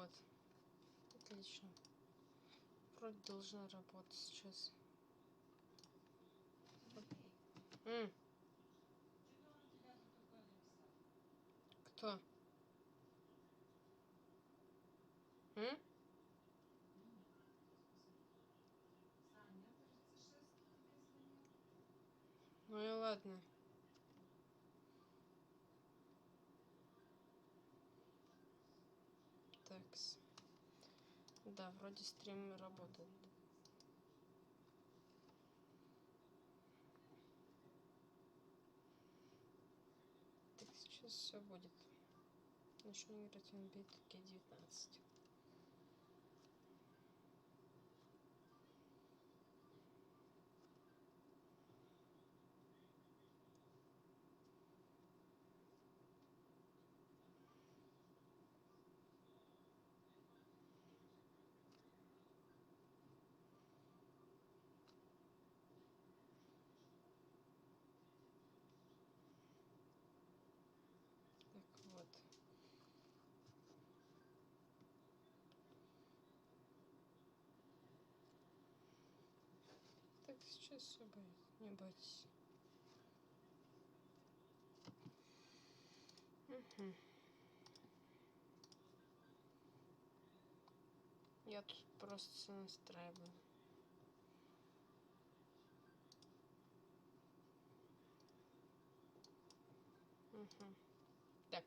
Вот. Отлично. Вроде должна работать сейчас. Кто? Ну и ладно. Такс. Да, вроде стрим работает. Так, сейчас все будет. Начну играть в NBA 2K19. Так вот. Так, сейчас все будет. Не бойтесь. Я тут просто настраиваю. Так.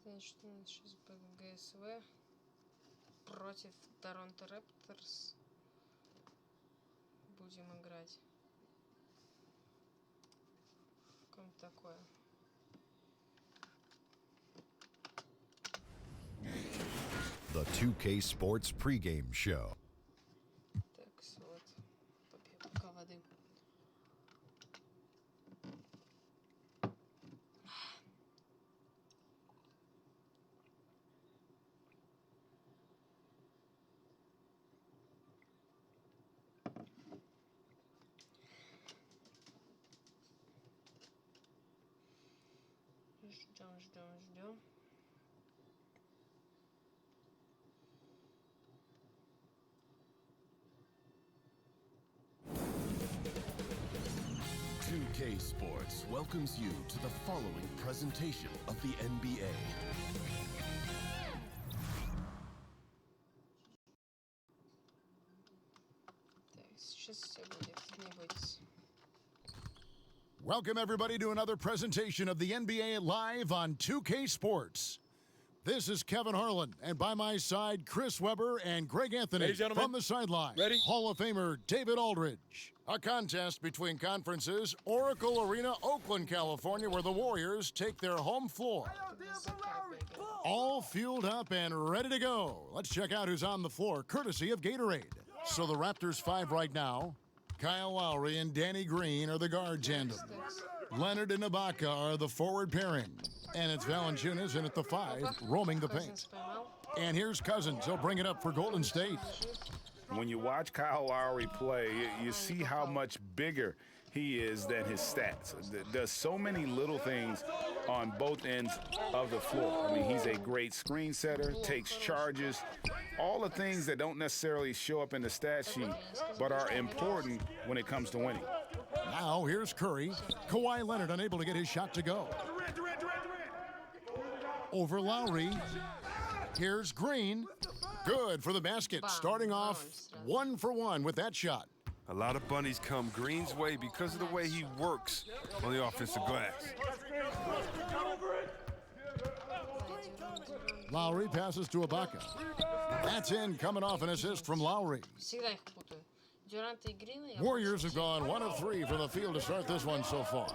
Значит, у нас сейчас будет ГСВ против Торонто Репторс. Будем играть. Как такое. The 2K Sports pregame show. Так, вот. Попью пока воды. Ждем. 2K Sports welcomes you to the following presentation of the NBA. Так, сейчас все будет, не бойтесь. Welcome, everybody, to another presentation of the NBA live on 2K Sports. This is Kevin Harlan, and by my side, Chris Webber and Greg Anthony from the sideline. Ready? Hall of Famer David Aldridge. A contest between conferences, Oracle Arena, Oakland, California, where the Warriors take their home floor. All fueled up and ready to go. Let's check out who's on the floor, courtesy of Gatorade. So the Raptors 5 right now. Kyle Lowry and Danny Green are the guard tandem. Leonard and Ibaka are the forward pairing. And it's Valanciunas in at the 5, roaming the paint. And here's Cousins. He'll bring it up for Golden State. When you watch Kyle Lowry play, you see how much bigger he is than his stats. Does so many little things on both ends of the floor. I mean, he's a great screen setter, takes charges, all the things that don't necessarily show up in the stat sheet, but are important when it comes to winning. Now here's Curry. Kawhi Leonard unable to get his shot to go. Over Lowry. Here's Green. Good for the basket. Starting off 1 for 1 with that shot. A lot of bunnies come Green's way because of the way he works on the offensive glass. Lowry passes to Ibaka. That's in, coming off an assist from Lowry. Всегда их путаю. Дюрант и Грина. Warriors have gone 1 of 3 from the field to start this one so far.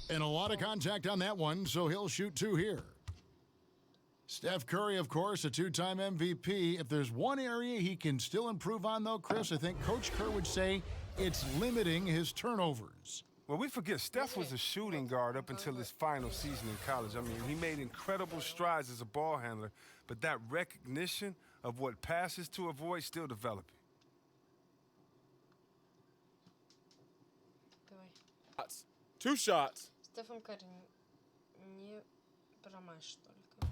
And a lot of contact on that one, so he'll shoot 2 here. Steph Curry, of course, a 2-time MVP. If there's one area he can still improve on, though, Chris, I think Coach Kerr would say it's limiting his turnovers. Well, we forget Steph was a shooting guard up until his final season in college. I mean, he made incredible strides as a ball handler, but that recognition of what passes to avoid still developing. Two shots. Стефан Карри не промажь только.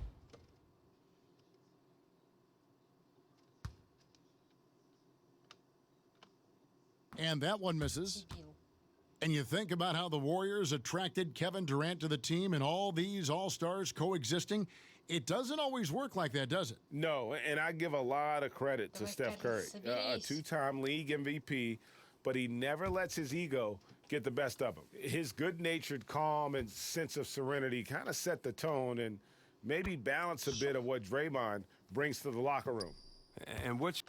And that one misses. Дебил. And you think about how the Warriors attracted Kevin Durant to the team and all these all-stars coexisting. It doesn't always work like that, does it? No, and I give a lot of credit to Давай, Steph Карри, Curry, a соберись. two-time league MVP, but he never lets his ego get the best of him. His good-natured calm and sense of serenity kind of set the tone and maybe balance a bit of what Draymond brings to the locker room. And what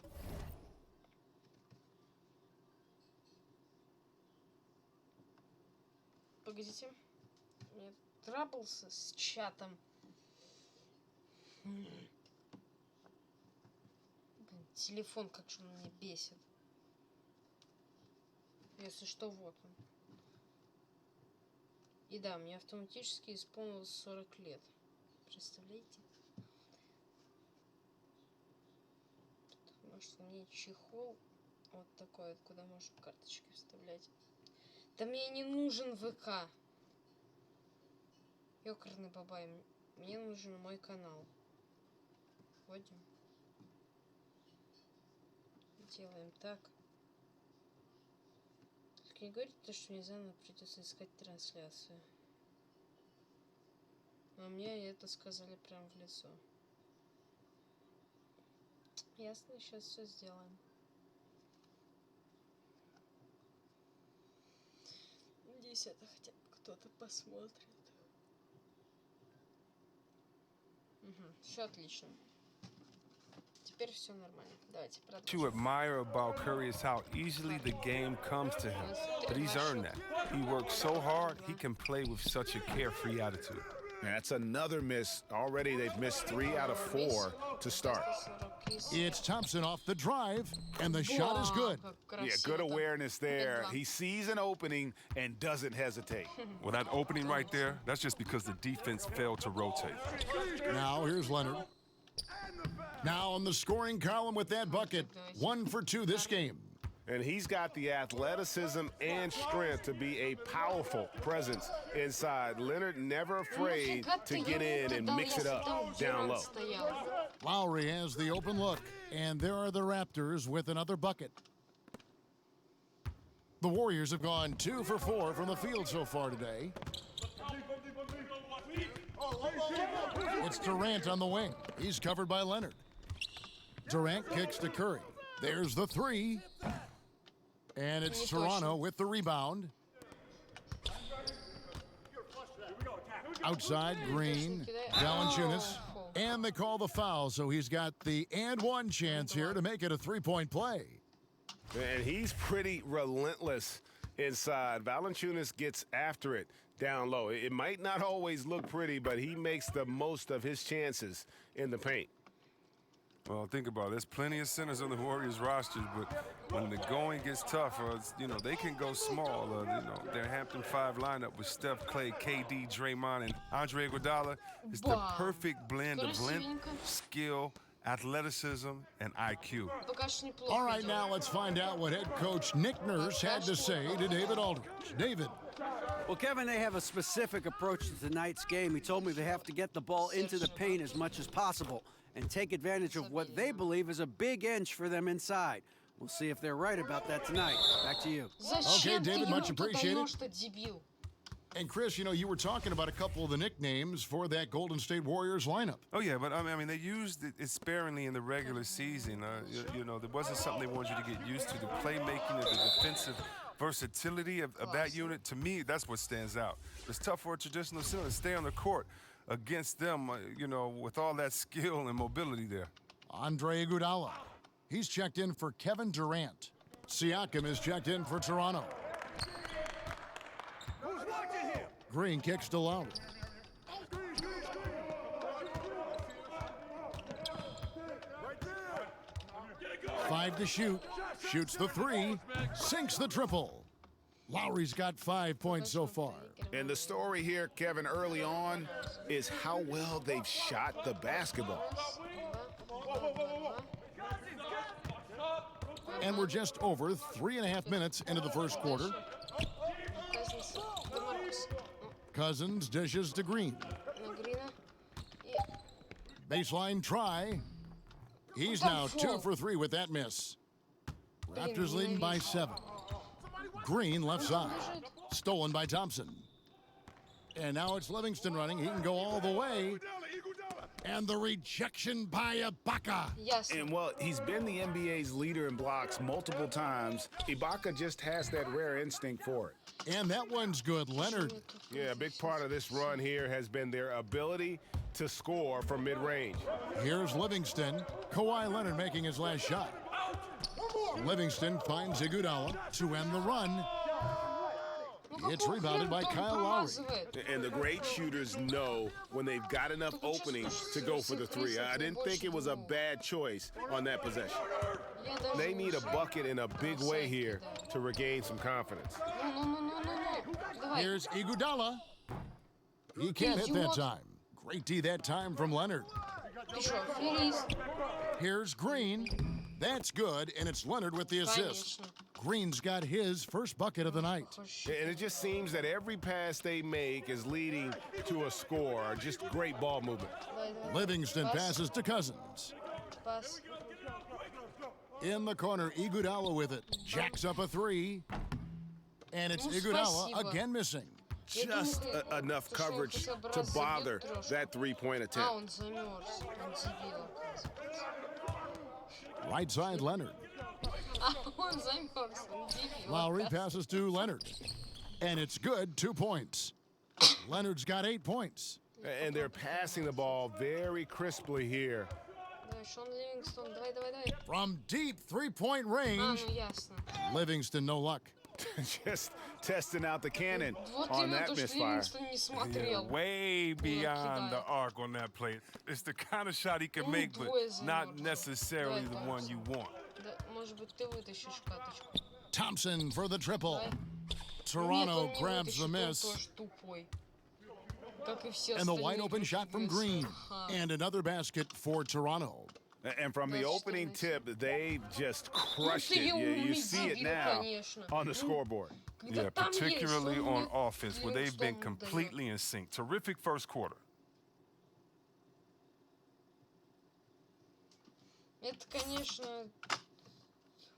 Погодите. Я трабался с чатом. Блин, телефон, как же он меня бесит. Если что, вот он. И да, мне автоматически исполнилось 40 лет. Представляете? Потому что мне чехол вот такой вот, куда можно карточки вставлять. Да мне не нужен ВК. Ёкарный бабай, мне нужен мой канал. Вводим. Делаем так. Только не говорите то, что мне заново придется искать трансляцию. Но мне это сказали прям в лицо. Ясно, сейчас все сделаем. Надеюсь, это хотя бы кто-то посмотрит. Угу, все отлично. Теперь все нормально. Давайте you продолжим. admire about Curry is how easily the game comes to him. But he's earned that. He works so hard, he can play with such a carefree attitude. That's another miss. Already they've missed 3 out of 4 to start. It's Thompson off the drive, and the shot is good. Yeah, good awareness there. He sees an opening and doesn't hesitate. Well, that opening right there, that's just because the defense failed to rotate. Now here's Leonard. Now on the scoring column with that bucket. 1 for 2 this game. And he's got the athleticism and strength to be a powerful presence inside. Leonard never afraid to get in and mix it up down low. Lowry has the open look, and there are the Raptors with another bucket. The Warriors have gone 2 for 4 from the field so far today. It's Durant on the wing. He's covered by Leonard. Durant kicks to Curry. There's the 3. And it's Toronto with the rebound. Outside, Green, Valanciunas, and they call the foul, so he's got the and one chance here to make it a three-point play. And he's pretty relentless inside. Valanciunas gets after it down low. It might not always look pretty, but he makes the most of his chances in the paint. Well, think about it. There's plenty of centers on the Warriors roster, but when the going gets tough, they can go small. Their Hampton 5 lineup with Steph, Clay, KD, Draymond, and Andre Iguodala is the perfect blend of length, skill, athleticism, and IQ. All right, now let's find out what head coach Nick Nurse had to say to David Aldridge. David. Well, Kevin, they have a specific approach to tonight's game. He told me they have to get the ball into the paint as much as possible and take advantage of what they believe is a big inch for them inside. We'll see if they're right about that tonight. Back to you. Okay, David, much appreciated. And Chris, you were talking about a couple of the nicknames for that Golden State Warriors lineup. Oh, yeah, but I mean, they used it sparingly in the regular season. There wasn't something they wanted you to get used to. The playmaking, the defensive versatility of that unit, to me, that's what stands out. It's tough for a traditional center to stay on the court against them, with all that skill and mobility there. Andre Iguodala. He's checked in for Kevin Durant. Siakam is checked in for Toronto. Green kicks to Lowry. Five to shoot. Shoots the 3. Sinks the triple. Lowry's got 5 points so far. And the story here, Kevin, early on, is how well they've shot the basketball. And we're just over 3.5 minutes into the first quarter. Упс. Cousins dishes to Green. На Грина. И... Baseline try. He's now 2 for 3 with that miss. Raptors leading by 7. Green left side. Stolen by Thompson. And now it's Livingston running. He can go all the way. And the rejection by Ibaka. Ясно. And well, he's been the NBA's leader in blocks multiple times. Ibaka just has that rare instinct for it. And that one's good, Leonard. Yeah, a big part of this run here has been their ability to score from mid-range. Here's Livingston. Kawhi Leonard making his last shot. Livingston finds Iguodala to end the run. It's rebounded by Kyle Lowry. And the great shooters know when they've got enough opening to go for the three. I didn't think it was a bad choice on that possession. They need a bucket in a big way here to regain some confidence. Here's Iguodala. He can't hit that time. Great D that time from Leonard. Here's Green. That's good, and it's Leonard with the assist. Green's got his first bucket of the night. And it just seems that every pass they make is leading to a score. Just great ball movement. Livingston passes to Cousins. Пас. In the corner, Iguodala with it. Jacks up a three. And it's Iguodala again missing. Just enough coverage to bother that three-point А, attempt. он замерз. Он дебил, оказывается. Right side, Leonard. А, он замерз. Он дебил. Lowry passes to Leonard. And it's good, 2 points. Leonard's got 8 points. And they're passing the ball very crisply here. Давай, Шон Ливингстон, давай, давай, давай. From deep three-point А, range, ну ясно. Livingston no luck. Just testing out the cannon Вот on именно that то, что misfire. Ливингстон не смотрел. Way beyond the кидает. arc on that play. It's the kind of shot he can make, but двое not замёрзло. necessarily the Давай, one you want. Да, может быть, ты вытащишь каточку. Thompson for the triple. Давай. Toronto Нет, он не grabs the вытащит, он miss. тоже тупой. Как и все And the остальные wide open shot from крутые Green. ха. And another basket for Toronto. And from the That's opening nice. tip, they just crushed ты it. You умный see it дебил, now конечно. on the scoreboard. Когда Yeah, там есть, particularly он on мне offense, where they've been Ливингстон дает. completely in sync. Terrific first quarter. Это, конечно,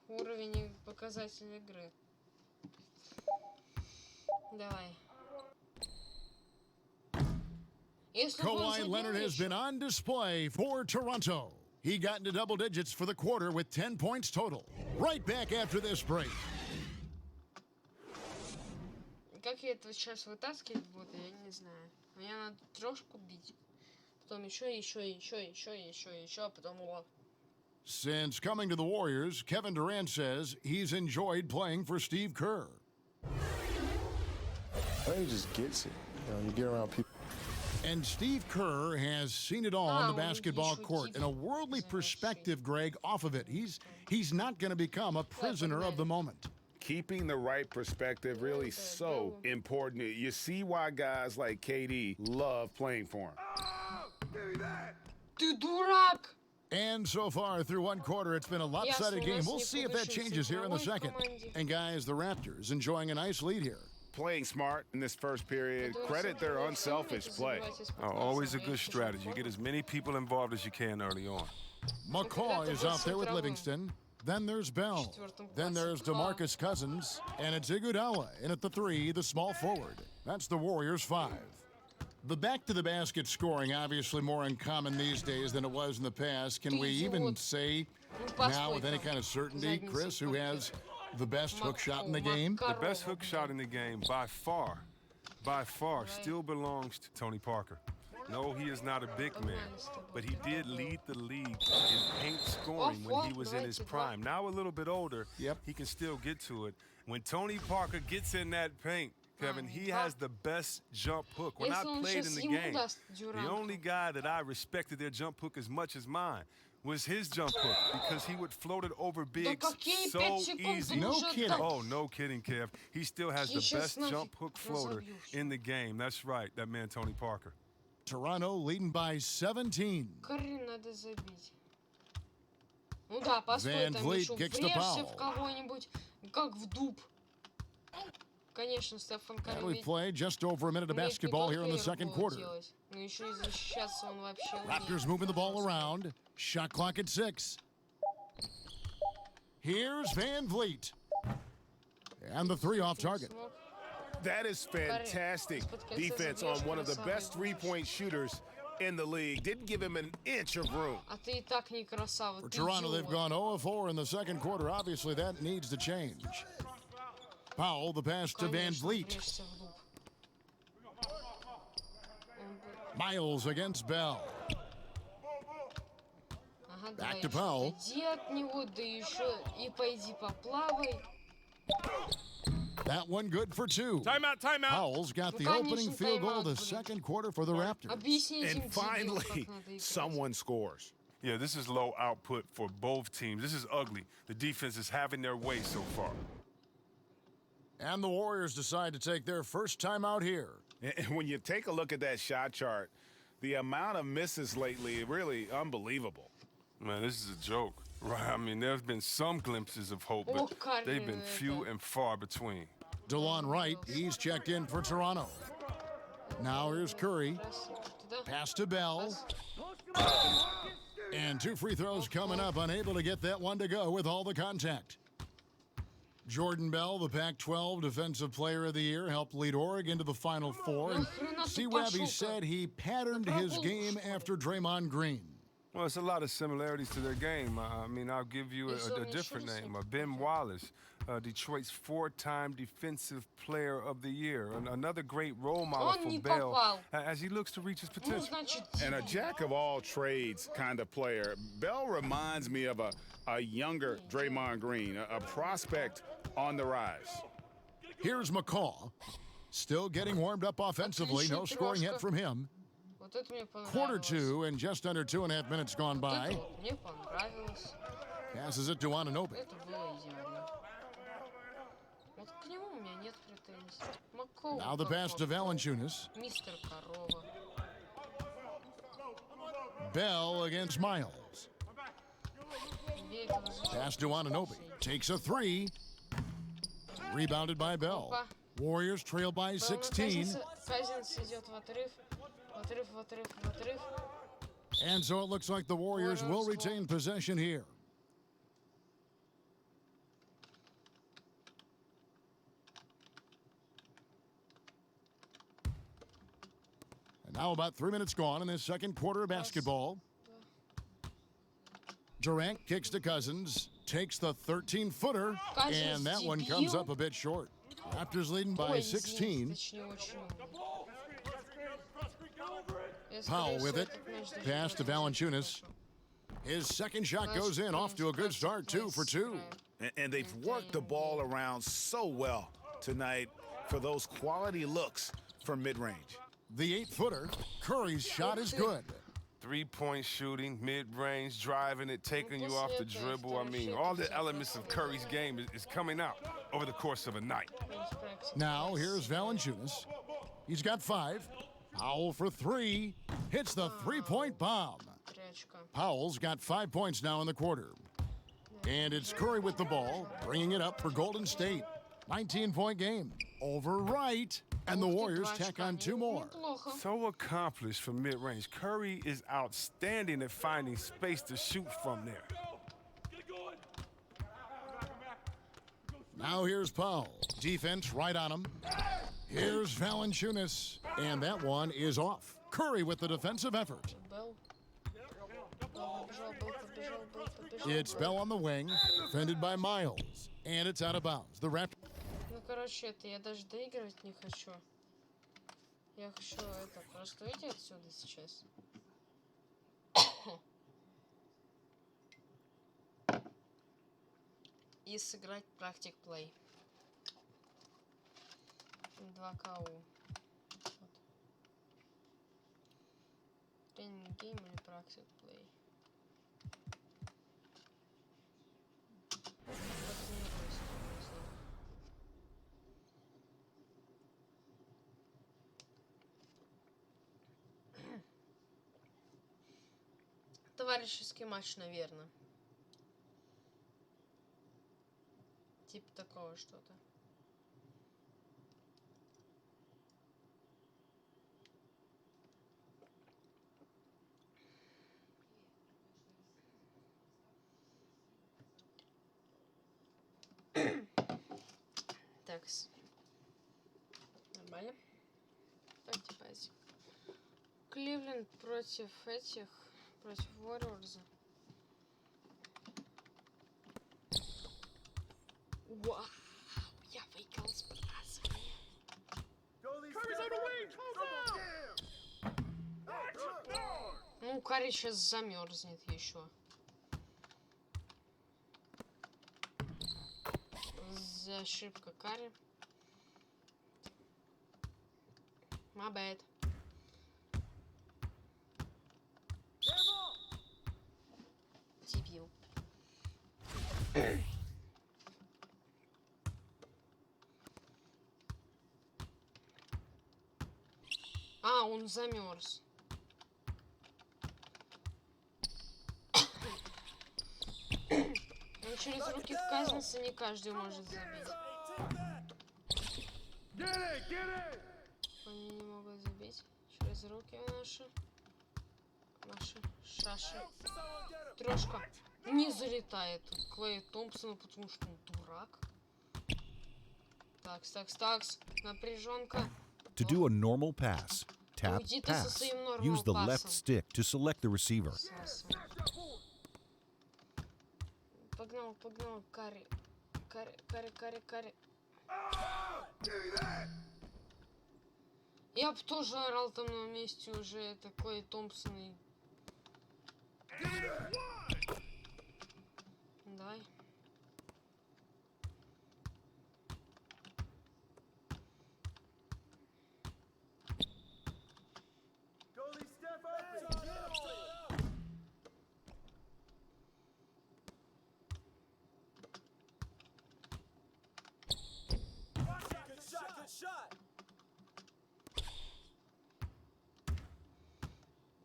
уровень и показатель игры. Давай. Если бы он Kawhi забил Leonard has еще- been on display for Toronto. He got into double digits for the quarter with 10 points total. Right back after this break. Как я это сейчас вытаскивать буду, я не знаю. Мне надо трошку бить. Потом еще, а потом о. Since coming to the Warriors, Kevin Durant says he's enjoyed playing for Steve Kerr. I think he just gets it. You know, you get around people. And Steve Kerr has seen it all on the он basketball еще court. In a worldly perspective, Greg, off of it, he's not going to become a prisoner of the moment. Keeping the right perspective really so important. You see why guys like KD love playing for him. Ты дурак! And so far, through one quarter, it's been a lopsided Ясно, у game. нас We'll не see if that повышился changes here in the игровой second. команде. And guys, the Raptors enjoying a nice lead here. Playing smart in this first period. Credit their unselfish play. Always a good strategy. Get as many people involved as you can early on. McCaw is out there with Livingston. Then there's Bell. Then there's DeMarcus Cousins. And it's Iguodala in at the three, the small forward. That's the Warriors' 5. The back-to-the-basket scoring obviously more uncommon these days than it was in the past. Can we even say now with any kind of certainty, Chris, who has the best hook shot in the game? The best hook shot in the game by far, still belongs to Tony Parker. No, he is not a big man, but he did lead the league in paint scoring when he was in his prime. Now a little bit older, he can still get to it. When Tony Parker gets in that paint, Kevin, he has the best jump hook. When I Если он played in сейчас the ему game, даст the Дюранту. only guy that I respected their jump hook as much as mine was his jump hook because he would float it over bigs какие so 5 секунд? easy. Он No уже kidding. так- Oh, no kidding, Kev. He still has Я the щас best нафиг jump hook floater разобью всё. in the game. That's right, that man Tony Parker. Toronto leading by 17. Карин надо забить. Ну да, постой, Van там Vliet еще kicks the врежься foul. в кого-нибудь, как в дуб. Конечно, Стефан And Карри we've played just over a minute of умеет не basketball here in the только second airball quarter. делать, но еще и защищаться он вообще Raptors умеет. moving the ball around. Shot clock at 6. Here's Van Vliet. And the 3 off target. That is fantastic defense on one of the best three-point shooters in the league. Didn't give him an inch of room. А ты и так не красава, For ты Toronto, they've идиот. gone 0-4 in the second quarter. Obviously, that needs to change. Powell, the pass to Van Конечно, Vliet. врежься в луп. Miles against Bell. Ага, Back давай to еще Powell. отойди от него, да еще и пойди поплавай. That one good for 2. Timeout, timeout. Powell's got the Ну, opening конечно, field goal of the тайм-аут, блин. second quarter for the Raptors. Объясни этим And дебилам, finally, как надо играть. someone scores. Yeah, this is low output for both teams. This is ugly. The defense is having their way so far. And the Warriors decide to take their first time out here. And when you take a look at that shot chart, the amount of misses lately, really unbelievable. Man, this is a joke, right? I mean, there's been some glimpses of hope, but they've been few and far between. DeLon Wright, he's checked in for Toronto. Now here's Curry. Туда. Pass to Bell. And 2 free throws coming up, unable to get that one to go with all the contact. Jordan Bell, the Pac-12 Defensive Player of the Year, helped lead Oregon to the Final Four. And C. Webby said he patterned his game after Draymond Green. Well, it's a lot of similarities to their game. I mean, I'll give you a different name. Ben Wallace, Detroit's 4-time Defensive Player of the Year. Another great role model Он for не Bell попал. as he looks to reach his Ну, potential. значит, And a jack of all trades kind of player. Bell reminds me of a younger Draymond Green, a prospect on the rise. Here's McCaw, still getting warmed up offensively. No scoring yet from him. вот это мне понравилось. Quarter 2 and just under 2.5 minutes gone Вот by. это вот мне понравилось. Passes it to Anunoby. Это было идеально. Вот к нему у меня нет претензий. Маккоу, Now the как pass to Маккоу. Valanciunas. Мистер Корова. Bell against Miles. Бей этого защитника. Pass to Anunoby. Takes a 3. Rebounded by Bell. Опа. Warriors trail by 16. Казинс идет в отрыв. В отрыв, в отрыв, в отрыв. And so it looks like the Warriors will retain possession here. And now about 3 minutes gone in this second quarter of basketball. Durant kicks to Cousins, takes the 13-footer, and that one comes up a bit short. Raptors leading by Ой, 16. извините, точнее, очень умный. Я, скорее Powell with всего, it. этот мяч даже Pass to не возьму. Valanciunas. His second shot goes in, off to a good start, 2 for 2. And they've worked the ball around so well tonight for those quality looks from mid-range. The 8-footer, Curry's shot is good. 3-point shooting, mid-range, driving it, taking you off the dribble. I mean, all the elements of Curry's game is coming out over the course of a night. Now here's Valanciunas. He's got 5. Powell for 3. Hits the 3-point bomb. Трячка. Powell's got 5 points now in the quarter. And it's Curry with the ball, bringing it up for Golden State. 19-point game. Over Wright. And the Warriors tack on 2 more. Неплохо. So accomplished from mid-range. Curry is outstanding at finding space to shoot from there. Now here's Powell. Defense right on him. Here's Valanciunas. And that one is off. Curry with the defensive effort. Белл. Белл побежал, побежал. It's Bell on the wing, defended by Miles. And it's out of bounds. The Raptors. Ну, короче, это я даже доигрывать не хочу. Я хочу это просто выйти отсюда сейчас. И сыграть практик плей. 2 КУ. Вот. Тренинг гейм или практик плей. Потренируюсь, не знаю. Товарищеский матч, наверное. Типа такого что-то. Такс. Нормально. Давайте базе. Кливленд против этих. Против Warriors. Вау! Я выиграл с показывания. Ну, Карри сейчас замерзнет еще. Ошибка Карри. My bad. Дебил. А, он замерз. Ну, через руки Казинса не каждый может забить. Они не могут забить через руки наши шаши. Трошка не залетает тут Клей Томпсона, потому что он дурак. Такс. Напряженка. To do a normal pass, tap Уйди ты со pass. своим Use the нормал left пасом. stick to select the receiver. Погнал, Карри. Я бы тоже орал там на месте уже, это Клей Томпсон и... Давай.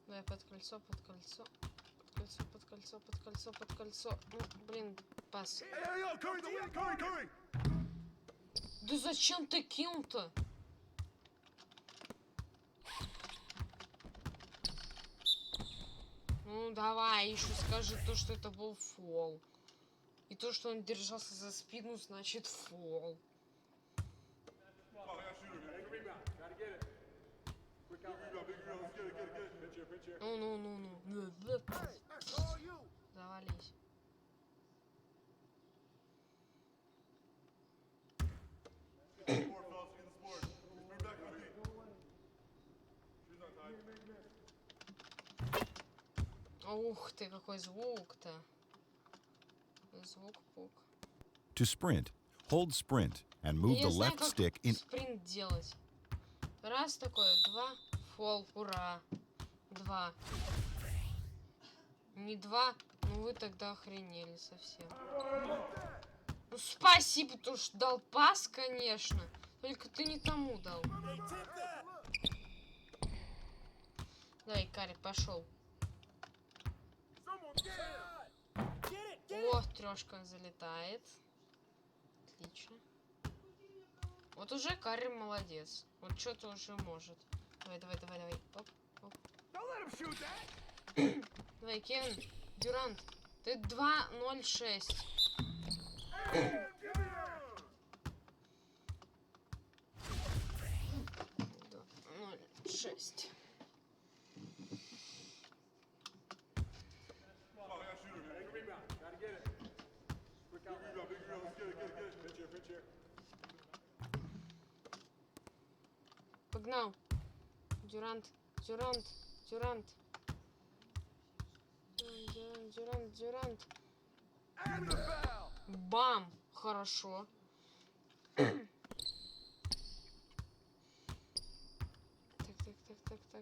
Давай под кольцо. Ну, блин, пас. Да зачем ты кинул-то? Ну давай, еще скажи то, что это был фол. И то, что он держался за спину, значит фол. Ну. Завались. Ух ты, какой звук-то. Звук-пук. To sprint, hold sprint and move Я the знаю, left как stick in. спринт делать. Раз такое, два, фол, ура. Два. Не два, ну вы тогда охренели совсем. Ну спасибо, то что дал пас, конечно. Только ты не тому дал. Давай, Карри, пошел. О, трешка залетает. Отлично. Вот уже Карри молодец. Вот что-то уже может. Давай. Оп. Давай, Кевин, Дюрант. Ты 2-0-6. 2-0-6. Погнал. Дюрант. Бам! Хорошо. Так.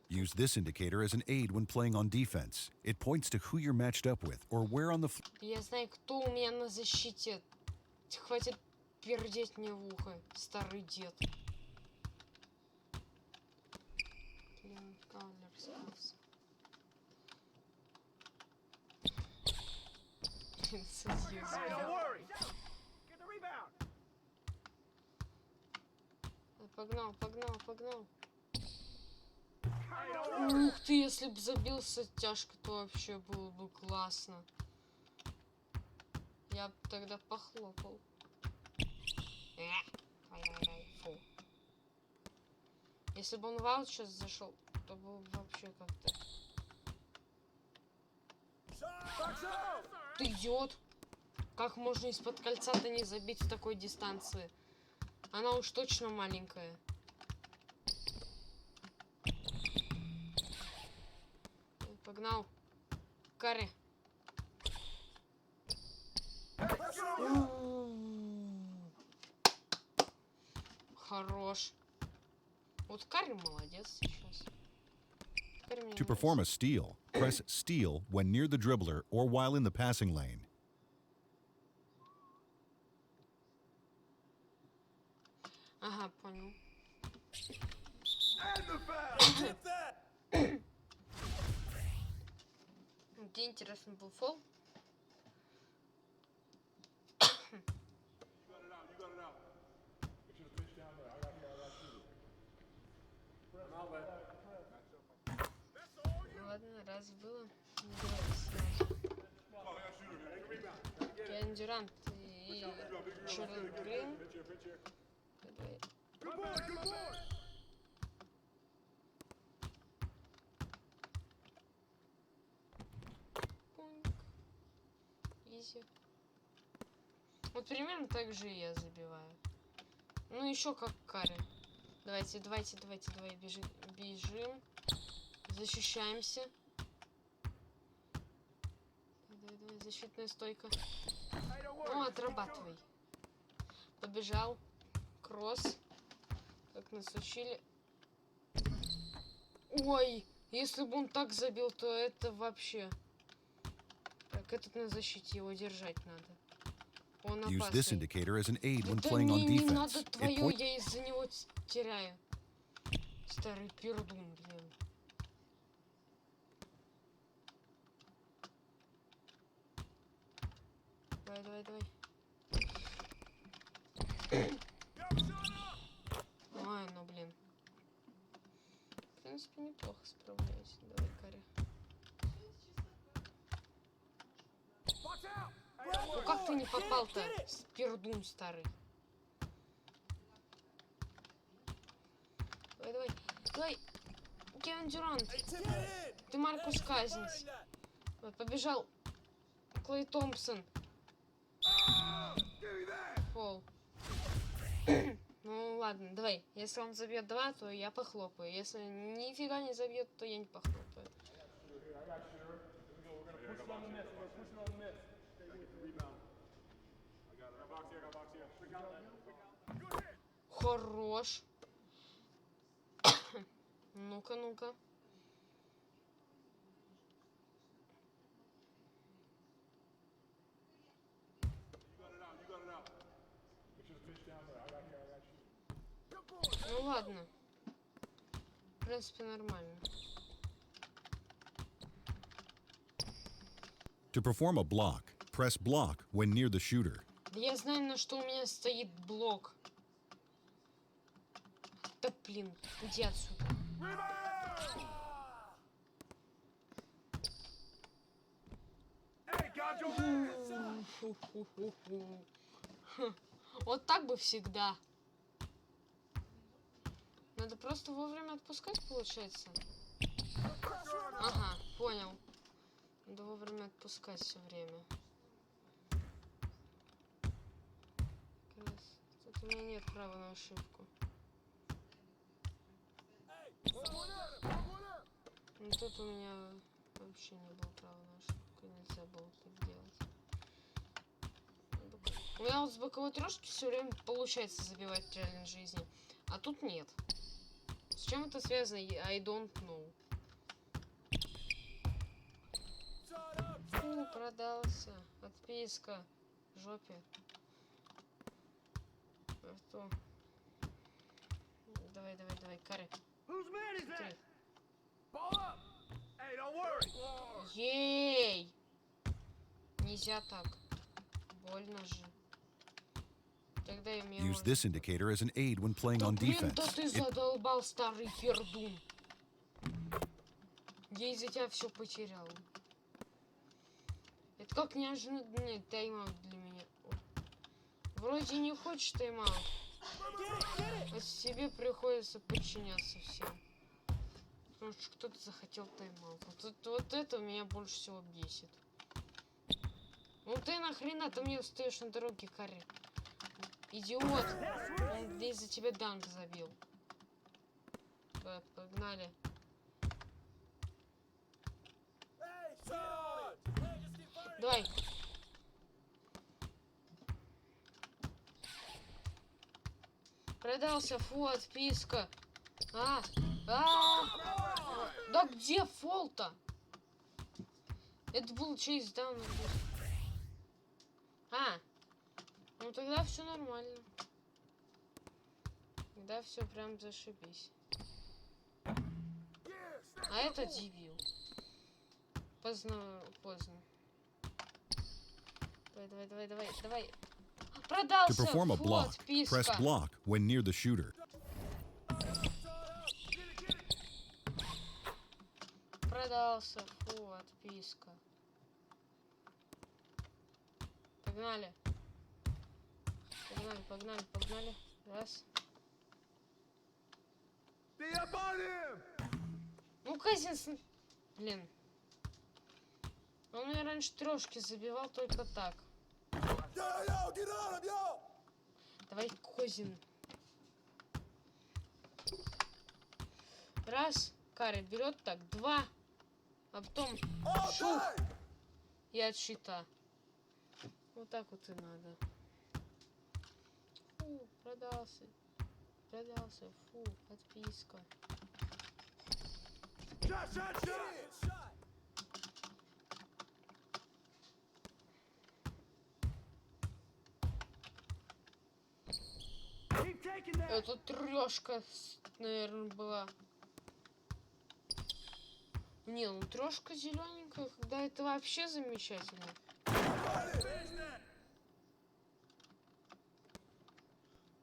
Use this indicator as an aid when playing on defense. It points to who you're matched up with or where on the Я знаю, кто у меня на защите. Хватит пердеть мне в ухо, старый дед. Погнал. Ух ты, если бы забился тяжко, то вообще было бы классно. Я бы тогда похлопал. давай. Фу. Если бы он в аут сейчас зашел, то был вообще как-то... Ты идиот! Как можно из-под кольца-то не забить в такой дистанции? Она уж точно маленькая. Погнал. Карри. Хорош. Вот Карри молодец сейчас. To perform a steal, press steal when near the dribbler or while in the passing lane. Ага, понял. Где интересный был фол? Ладно, раз было. Кевин Дюрант и Джордан Грин. Изи. Вот примерно так же и я забиваю. Ну еще как Карри. Давайте, бежим. Защищаемся. Давай, защитная стойка. Ну, отрабатывай. Побежал. Кросс. Как нас учили. Ой, если бы он так забил, то это вообще... Так, этот на защите, его держать надо. Он опасный. Use this indicator as an aid when Да playing on не defense. надо It твое, я из-за него теряю. Старый пердун, блин. Давай. Ой, ну блин. В принципе, неплохо справляюсь. Давай, Карри. Ну как ты не попал-то, пердун старый? Давай. Кевин Дюрант. Ты Маркус Казинс. Вот, побежал. Клей Томпсон. Фол. Ну ладно, давай. Если он забьет 2, то я похлопаю. Если нифига не забьет, то я не похлопаю. Хорош. Ну-ка. Ну ладно. В принципе, нормально. To perform a block, press block when near the shooter. Да я знаю, на что у меня стоит блок. Да блин, иди отсюда. Вот так бы всегда. Надо просто вовремя отпускать, получается. Ага, понял. Надо вовремя отпускать все время. Тут у меня нет права на ошибку. Ну, тут у меня вообще не было права на ошибку. Нельзя было так делать. У меня вот с боковой трошки все время получается забивать в реальной жизни. А тут нет. С чем это связано? I don't know. Фу, продался. Отписка. Жопе. Что? Давай, Карри. Ей! Нельзя так. Больно же. Тогда я меня... Use this indicator as an aid when playing on defense. Да ты задолбал, старый пердун. Я из-за тебя все потерял. Это как неожиданный тайм-аут для меня. Вроде не хочешь тайм-аут. А тебе приходится подчиняться всем. Потому что кто-то захотел тайм-аут. Вот это меня больше всего бесит. Ну ты нахрена ты мне встаешь на дороге, Карри? Идиот! Он из-за тебя данк забил. Давай, погнали. Давай. Продался, фу, отписка. Да где фол-то? Это был чейз даун. Ну тогда все нормально. Тогда все прям зашибись. А это дебил. Поздно. Давай. To Продался, perform a фу, block, press отписка. block when near the shooter. Продался, фу, отписка. Погнали. Погнали. Раз. Ну, Казинс... Блин. Он мне раньше трешки забивал только так. Давай, Козин. Раз. Карри берет так. Два. А потом... Шух. И от щита. Вот так вот и надо. Фу, продался. Фу, отписка. Это трешка, наверное, была. Не, ну трешка зелененькая, когда это вообще замечательно.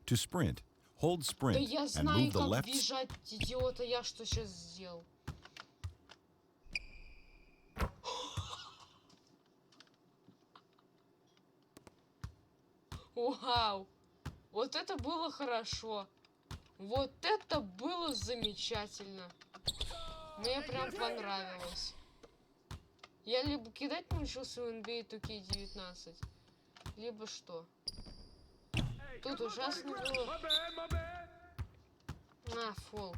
To sprint, hold Да sprint я and знаю, move the как left. бежать, идиота, я что сейчас сделал? Вау! Вот это было хорошо. Вот это было замечательно. Мне прям понравилось. Я либо кидать научился в NBA 2K19, либо что. Тут ужасно было. Фол.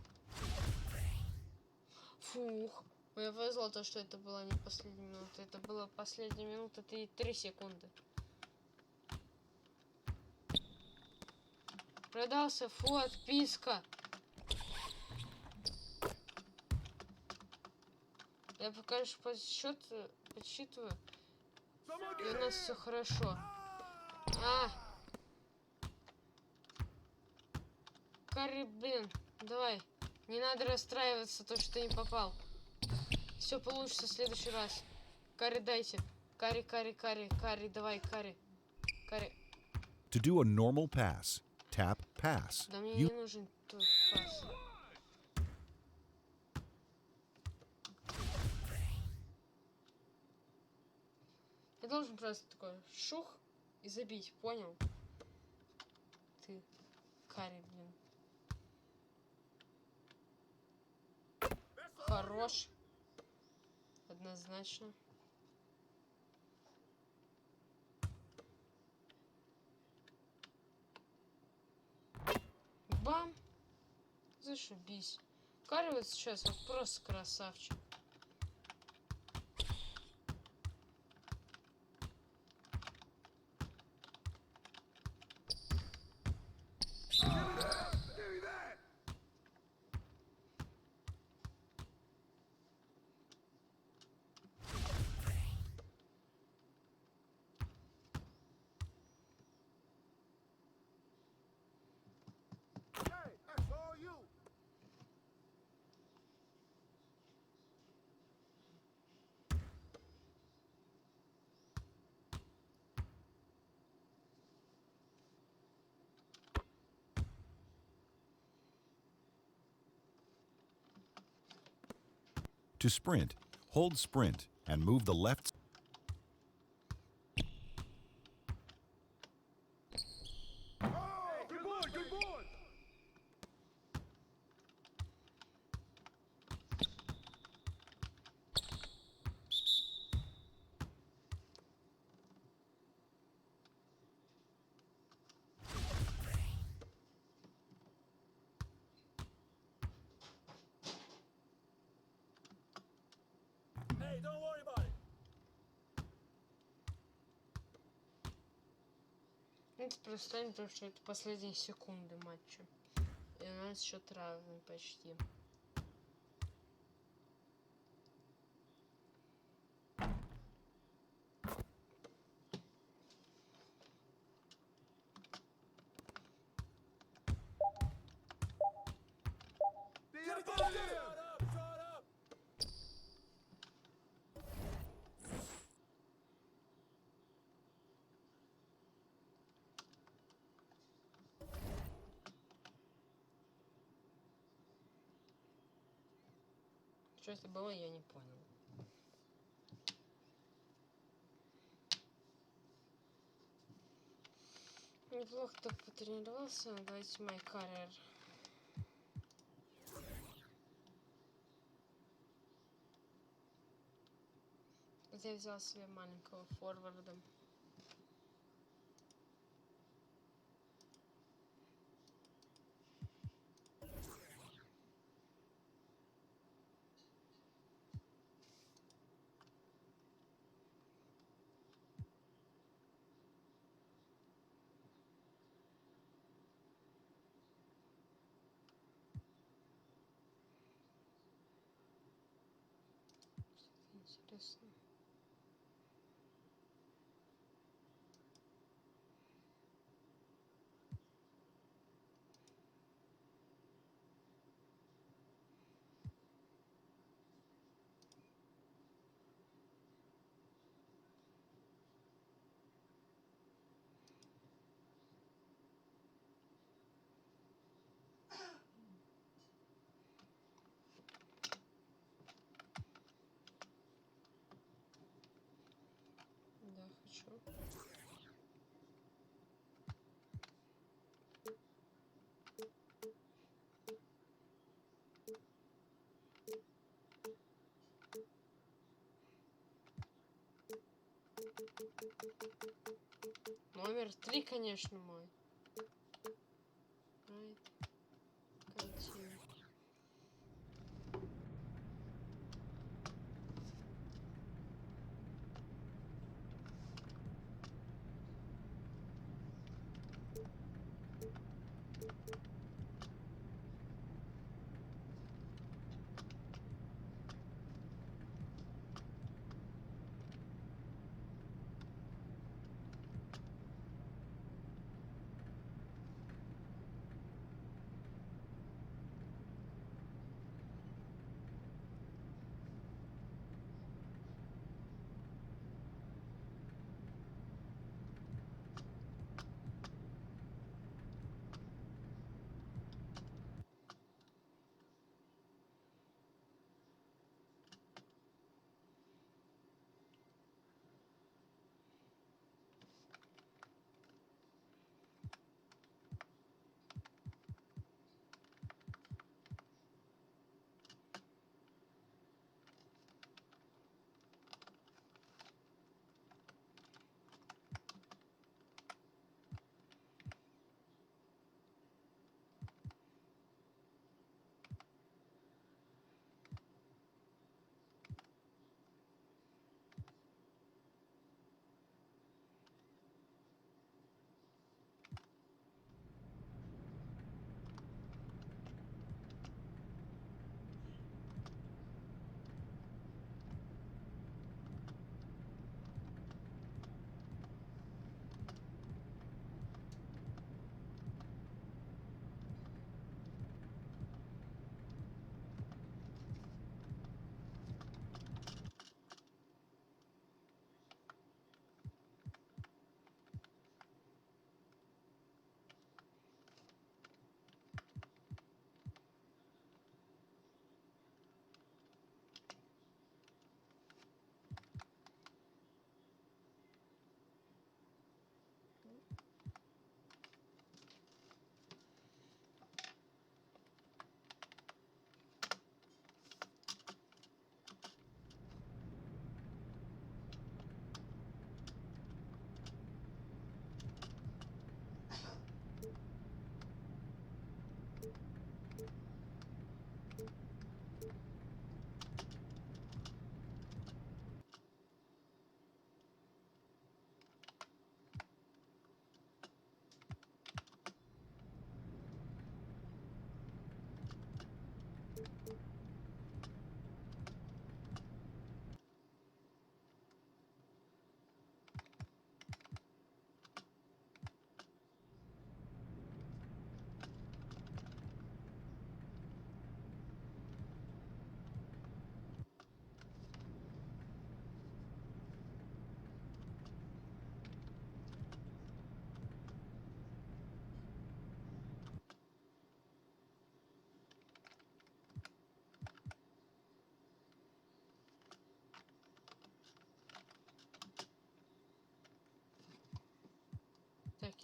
Фух. Мне повезло то, что это была не последняя минута. Это была последняя минута, это 3 секунды. Продался, фу, отписка. Я пока что подсчитываю. И у нас все хорошо. Карри, блин, давай. Не надо расстраиваться, то, что ты не попал. Все получится в следующий раз. Карри, дайте. Карри, давай, Карри. To do a normal pass, tap pass. Да мне не нужен твой пас. Я должен просто такой шух и забить, понял? Ты, Карри, блин. Хорош. Однозначно. Бам! Зашибись. Карри вот сейчас вот просто красавчик. To sprint, hold sprint and move the left. Это представим то, что это последние секунды матча. И у нас счет равный почти. Что это было, я не понял. Неплохо так потренировался. Давайте мой карьер. Я взял себе маленького форварда. Интересно. Да, хочу. Номер 3, конечно, мой. Right. Continue.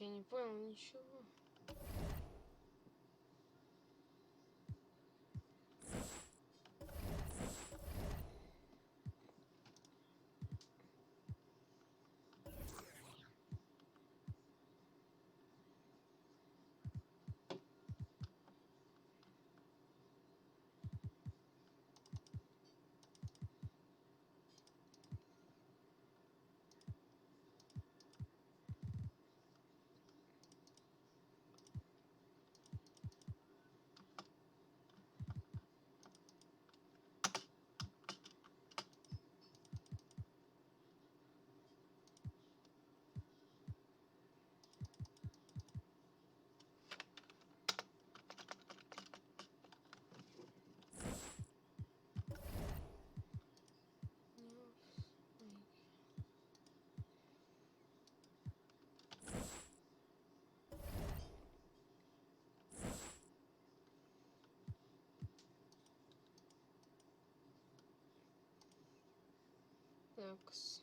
Я не понял ничего. Такс.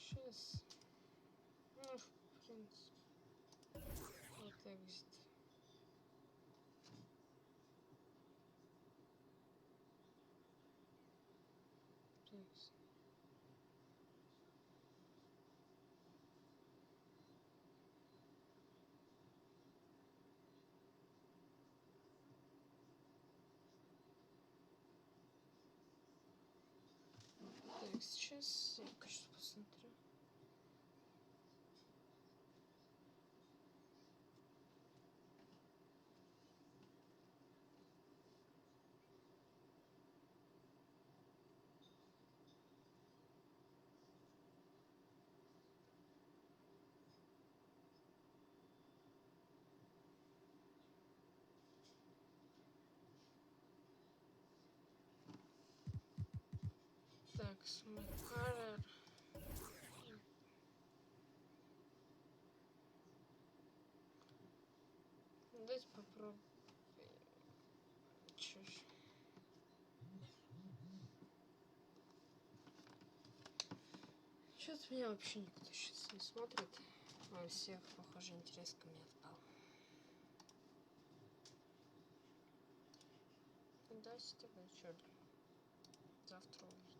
Сейчас. Ну, в принципе. Вот экзит. Такс. Так, сейчас я, конечно, посмотрю. Так, Макарер. Давайте попробуем. Чушь. Что-то меня вообще никто сейчас не смотрит. А у всех, похоже, интерес ко мне отпал. Да, с тобой, чё? Завтра увидим.